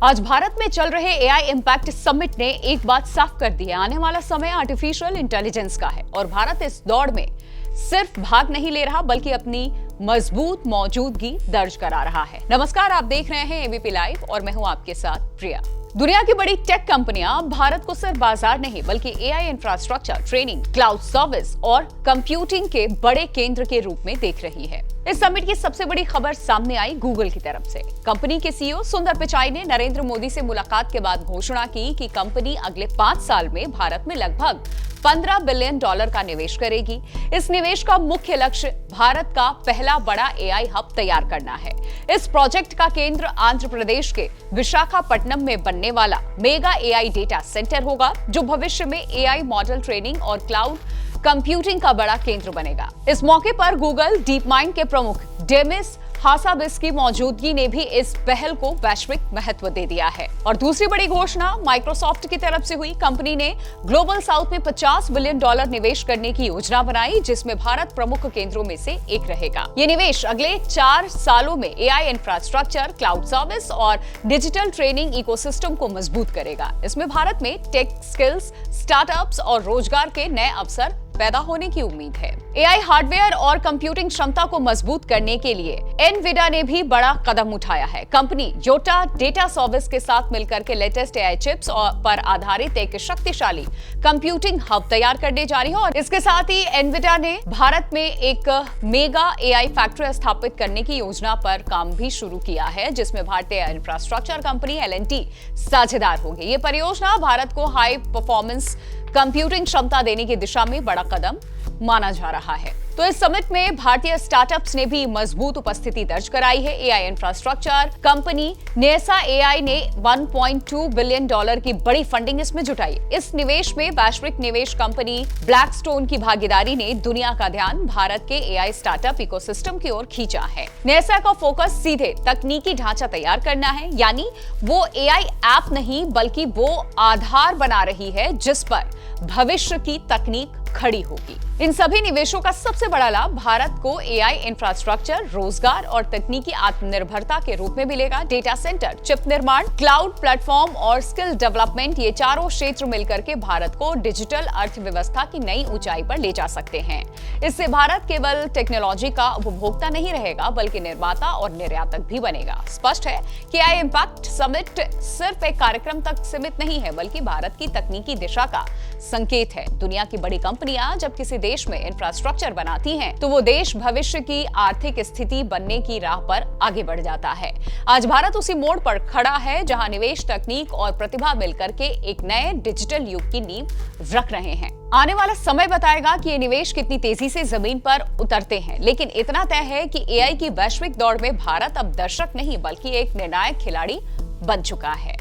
आज भारत में चल रहे एआई इम्पैक्ट समिट ने एक बात साफ कर दी है, आने वाला समय आर्टिफिशियल इंटेलिजेंस का है और भारत इस दौड़ में सिर्फ भाग नहीं ले रहा बल्कि अपनी मजबूत मौजूदगी दर्ज करा रहा है। नमस्कार, आप देख रहे हैं एबीपी लाइव और मैं हूं आपके साथ प्रिया। दुनिया की बड़ी टेक कंपनियां भारत को सिर्फ बाजार नहीं बल्कि AI infrastructure, training, cloud service और कंप्यूटिंग के बड़े केंद्र के रूप में देख रही है। इस समिट की सबसे बड़ी खबर सामने आई गूगल की तरफ से। कंपनी के सीईओ सुंदर पिचाई ने नरेंद्र मोदी से मुलाकात के बाद घोषणा की कि कंपनी अगले 5 साल में भारत में लगभग $15 बिलियन का निवेश करेगी। इस निवेश का मुख्य लक्ष्य भारत का पहला बड़ा एआई हब तैयार करना है। इस प्रोजेक्ट का केंद्र आंध्र प्रदेश के विशाखापट्टनम में बनने वाला मेगा एआई डेटा सेंटर होगा, जो भविष्य में एआई मॉडल ट्रेनिंग और क्लाउड कंप्यूटिंग का बड़ा केंद्र बनेगा। इस मौके पर गूगल डीप माइंड के प्रमुख डेमिस हासाबिस की मौजूदगी ने भी इस पहल को वैश्विक महत्व दे दिया है। और दूसरी बड़ी घोषणा माइक्रोसॉफ्ट की तरफ से हुई। कंपनी ने ग्लोबल साउथ में $50 बिलियन निवेश करने की योजना बनाई, जिसमें भारत प्रमुख केंद्रों में से एक रहेगा। ये निवेश अगले 4 सालों में एआई इंफ्रास्ट्रक्चर, क्लाउड सर्विस और डिजिटल ट्रेनिंग इकोसिस्टम को मजबूत करेगा। इसमें भारत में टेक स्किल्स, स्टार्टअप्स और रोजगार के नए अवसर पैदा होने की उम्मीद है। एआई हार्डवेयर और कंप्यूटिंग क्षमता को मजबूत करने के लिए एनविडा ने भी बड़ा कदम उठाया है। कंपनी योटा डेटा सर्विस के साथ मिलकर के लेटेस्ट एआई चिप्स पर आधारित एक शक्तिशाली कंप्यूटिंग हब तैयार करने जा रही है और इसके साथ ही एनविडा ने भारत में एक मेगा एआई फैक्ट्री स्थापित करने की योजना पर काम भी शुरू किया है, जिसमें भारतीय इंफ्रास्ट्रक्चर कंपनी एल&टी साझेदार होगी। ये परियोजना भारत को हाई परफॉर्मेंस कंप्यूटिंग क्षमता देने की दिशा में बड़ा कदम माना जा रहा है। तो इस समिट में भारतीय स्टार्टअप्स ने भी मजबूत उपस्थिति दर्ज कराई है। AI infrastructure company NASA AI ने $1.2 बिलियन की बड़ी फंडिंग इसमें जुटाई। इस निवेश में वैश्विक निवेश कंपनी ब्लैकस्टोन की भागीदारी ने दुनिया का ध्यान भारत के एआई स्टार्टअप इकोसिस्टम की ओर खींचा है। नेसा का फोकस सीधे तकनीकी ढांचा तैयार करना है, यानी वो एआई ऐप नहीं बल्कि वो आधार बना रही है जिस पर भविष्य की तकनीक खड़ी होगी। इन सभी निवेशों का सबसे बड़ा लाभ भारत को एआई इंफ्रास्ट्रक्चर, रोजगार और तकनीकी आत्मनिर्भरता के रूप में मिलेगा। डेटा सेंटर, चिप निर्माण, क्लाउड प्लेटफॉर्म और स्किल डेवलपमेंट, ये चारों क्षेत्र मिलकर के भारत को डिजिटल अर्थव्यवस्था की नई ऊंचाई पर ले जा सकते हैं। इससे भारत केवल टेक्नोलॉजी का उपभोक्ता नहीं रहेगा बल्कि निर्माता और निर्यातक भी बनेगा। स्पष्ट है कि एआई इम्पैक्ट समिट सिर्फ एक कार्यक्रम तक सीमित नहीं है बल्कि भारत की तकनीकी दिशा का संकेत है। दुनिया की बड़ी कंपनियां जब किसी देश में इंफ्रास्ट्रक्चर बनाती हैं, तो वो देश भविष्य की आर्थिक स्थिति बनने की राह पर आगे बढ़ जाता है। आज भारत उसी मोड़ पर खड़ा है जहां निवेश, तकनीक और प्रतिभा मिलकर के एक नए डिजिटल युग की नींव रख रहे हैं। आने वाला समय बताएगा कि ये निवेश कितनी तेजी से जमीन पर उतरते हैं, लेकिन इतना तय है कि एआई की वैश्विक दौड़ में भारत अब दर्शक नहीं बल्कि एक निर्णायक खिलाड़ी बन चुका है।